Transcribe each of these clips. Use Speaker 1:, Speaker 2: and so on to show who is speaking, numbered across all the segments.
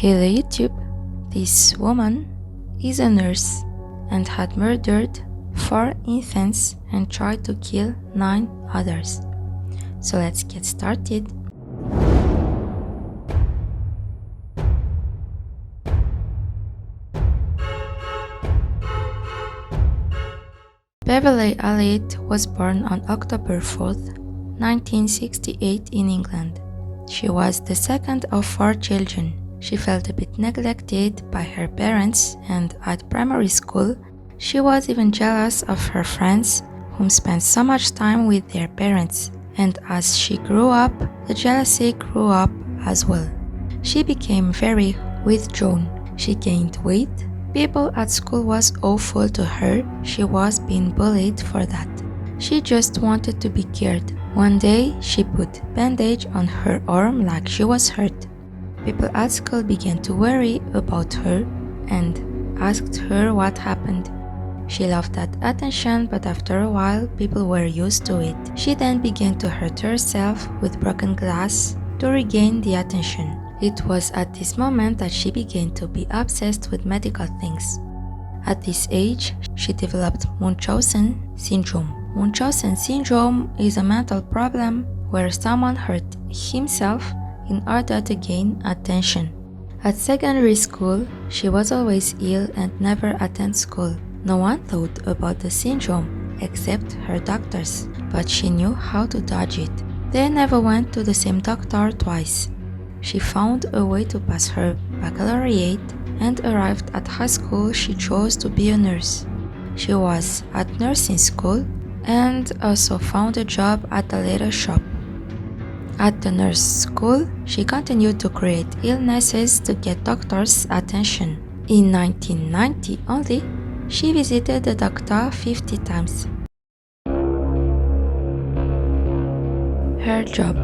Speaker 1: Here on YouTube, this woman is a nurse and had murdered 4 infants and tried to kill 9 others. So let's get started. Beverley Allitt was born on October 4th, 1968 in England. She was the second of 4 children. She felt a bit neglected by her parents, and at primary school, she was even jealous of her friends whom spent so much time with their parents. And as she grew up, the jealousy grew up as well. She became very withdrawn. She gained weight. People at school was awful to her. She was being bullied for that. She just wanted to be cared. One day, she put bandage on her arm like she was hurt. People at school began to worry about her and asked her what happened. She loved that attention, but after a while, people were used to it. She then began to hurt herself with broken glass to regain the attention. It was at this moment that she began to be obsessed with medical things. At this age, she developed Munchausen syndrome. Munchausen syndrome is a mental problem where someone hurt himself in order to gain attention. At secondary school, she was always ill and never attended school. No one thought about the syndrome except her doctors, but she knew how to dodge it. They never went to the same doctor twice. She found a way to pass her baccalaureate and arrived at high school. She chose to be a nurse. She was at nursing school and also found a job at a leather shop. At the nurse school, she continued to create illnesses to get doctors' attention. In 1990 only, she visited the doctor 50 times. Her job.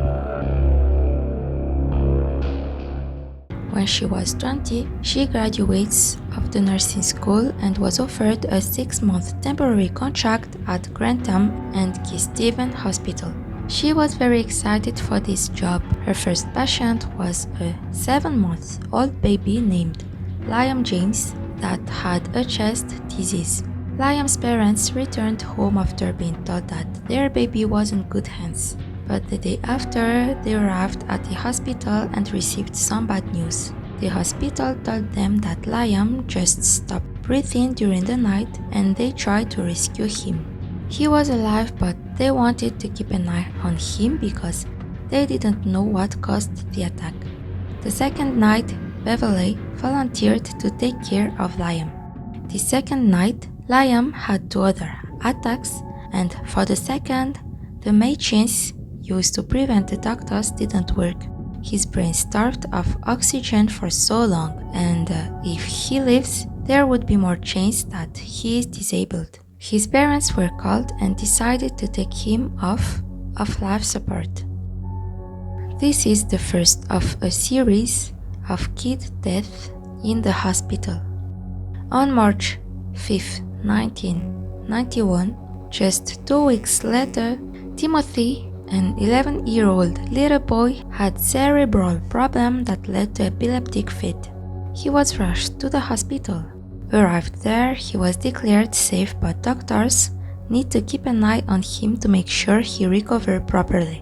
Speaker 1: When she was 20, she graduates of the nursing school and was offered a 6-month temporary contract at Grantham and Keith Stephen Hospital. She was very excited for this job. Her first patient was a 7-month-old baby named Liam James that had a chest disease. Liam's parents returned home after being told that their baby was in good hands. But the day after, they arrived at the hospital and received some bad news. The hospital told them that Liam just stopped breathing during the night and they tried to rescue him. He was alive, but they wanted to keep an eye on him because they didn't know what caused the attack. The second night, Beverley volunteered to take care of Liam. The second night, Liam had 2 other attacks, and for the second, the machines used to prevent the doctors didn't work. His brain starved of oxygen for so long, and if he lives, there would be more chance that he is disabled. His parents were called and decided to take him off of life support. This is the first of a series of kid deaths in the hospital. On March 5, 1991, just 2 weeks later, Timothy, an 11-year-old little boy, had cerebral problem that led to epileptic fit. He was rushed to the hospital. Arrived there, he was declared safe, but doctors need to keep an eye on him to make sure he recovered properly.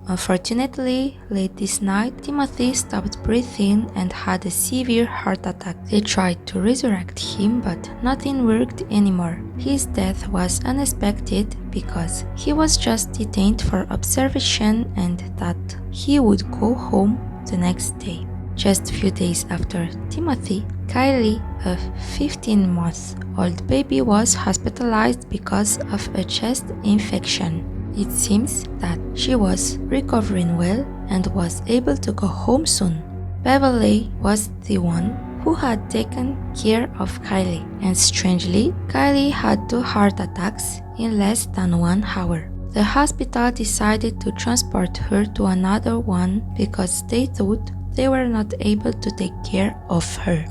Speaker 1: Unfortunately, late this night, Timothy stopped breathing and had a severe heart attack. They tried to resurrect him, but nothing worked anymore. His death was unexpected because he was just detained for observation and that he would go home the next day. Just a few days after Timothy, Kylie, a 15-month-old baby, was hospitalized because of a chest infection. It seems that she was recovering well and was able to go home soon. Beverley was the one who had taken care of Kylie, and strangely, Kylie had 2 heart attacks in less than 1 hour. The hospital decided to transport her to another one because they thought they were not able to take care of her.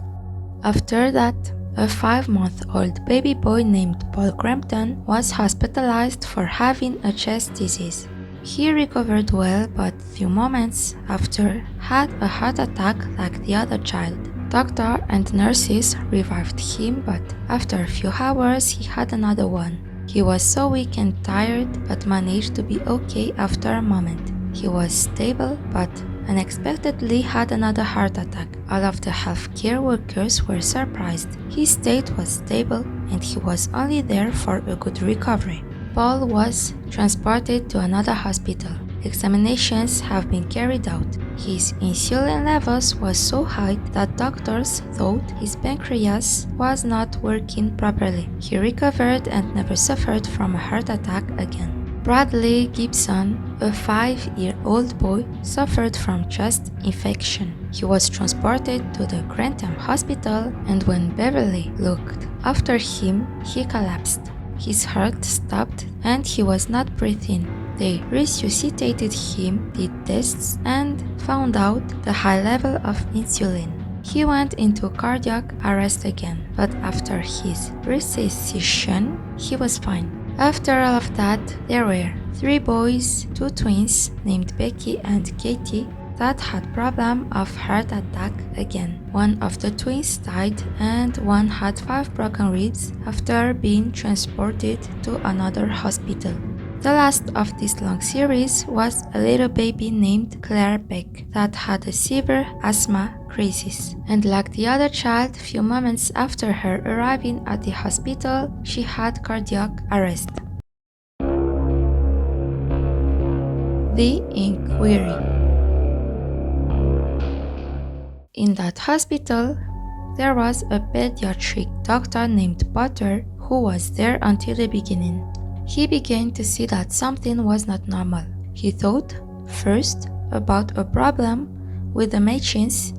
Speaker 1: After that, a 5-month-old baby boy named Paul Crampton was hospitalized for having a chest disease. He recovered well, but few moments after had a heart attack like the other child. Doctor and nurses revived him, but after a few hours he had another one. He was so weak and tired, but managed to be okay after a moment. He was stable, but unexpectedly had another heart attack. All of the healthcare workers were surprised. His state was stable and he was only there for a good recovery. Paul was transported to another hospital. Examinations have been carried out. His insulin levels was so high that doctors thought his pancreas was not working properly. He recovered and never suffered from a heart attack again. Bradley Gibson, a 5-year-old boy, suffered from chest infection. He was transported to the Grantham Hospital, and when Beverley looked after him, he collapsed. His heart stopped and he was not breathing. They resuscitated him, did tests, and found out the high level of insulin. He went into cardiac arrest again, but after his resuscitation, he was fine. After all of that, there were 3 boys, 2 twins named Becky and Katie that had problem of heart attack again. One of the twins died and one had 5 broken ribs after being transported to another hospital. The last of this long series was a little baby named Claire Beck that had a severe asthma crisis. And like the other child, few moments after her arriving at the hospital, she had cardiac arrest. The inquiry. In that hospital, there was a pediatric doctor named Potter who was there until the beginning. He began to see that something was not normal. He thought first about a problem with the machines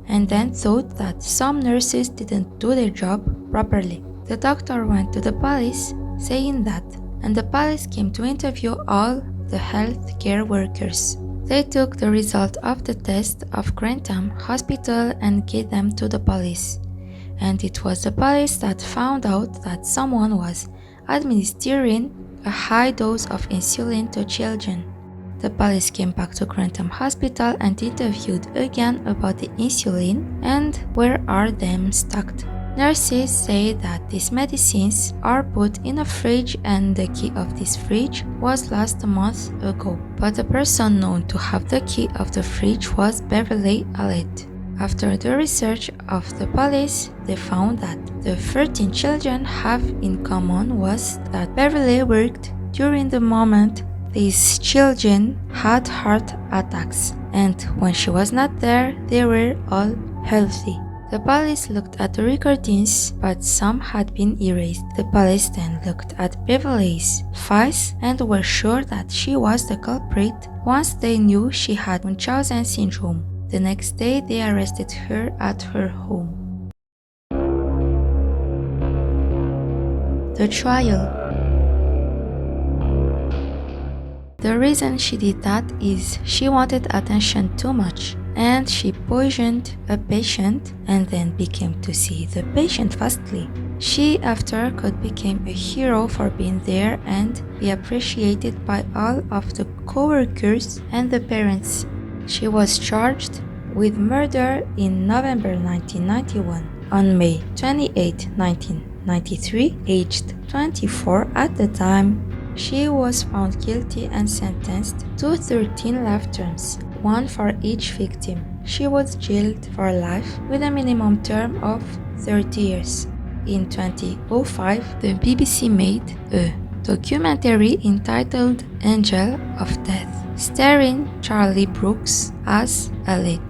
Speaker 1: and then thought that some nurses didn't do their job properly. The doctor went to the police saying that, and the police came to interview all the healthcare workers. They took the result of the test of Grantham Hospital and gave them to the police. And it was the police that found out that someone was administering a high dose of insulin to children. The police came back to Grantham Hospital and interviewed again about the insulin and where are them stocked. Nurses say that these medicines are put in a fridge and the key of this fridge was lost a month ago. But the person known to have the key of the fridge was Beverley Allitt. After the research of the police, they found that the 13 children have in common was that Beverley worked during the moment these children had heart attacks, and when she was not there, they were all healthy. The police looked at the recordings, but some had been erased. The police then looked at Beverley's files and were sure that she was the culprit once they knew she had Munchausen syndrome. The next day, they arrested her at her home. The trial. The reason she did that is she wanted attention too much, and she poisoned a patient and then became to see the patient fastly. She after could become a hero for being there and be appreciated by all of the co-workers and the parents. She was charged with murder in November 1991. On May 28, 1993, aged 24 at the time, she was found guilty and sentenced to 13 life terms, one for each victim. She was jailed for life with a minimum term of 30 years. In 2005, the BBC made a documentary entitled Angel of Death, starring Charlie Brooks as Allitt.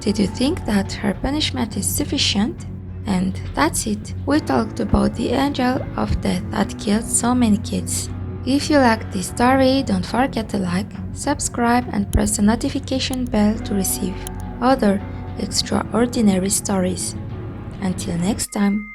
Speaker 1: Did you think that her punishment is sufficient? And that's it. We talked about the angel of death that killed so many kids. If you liked this story, don't forget to like, subscribe and press the notification bell to receive other extraordinary stories. Until next time.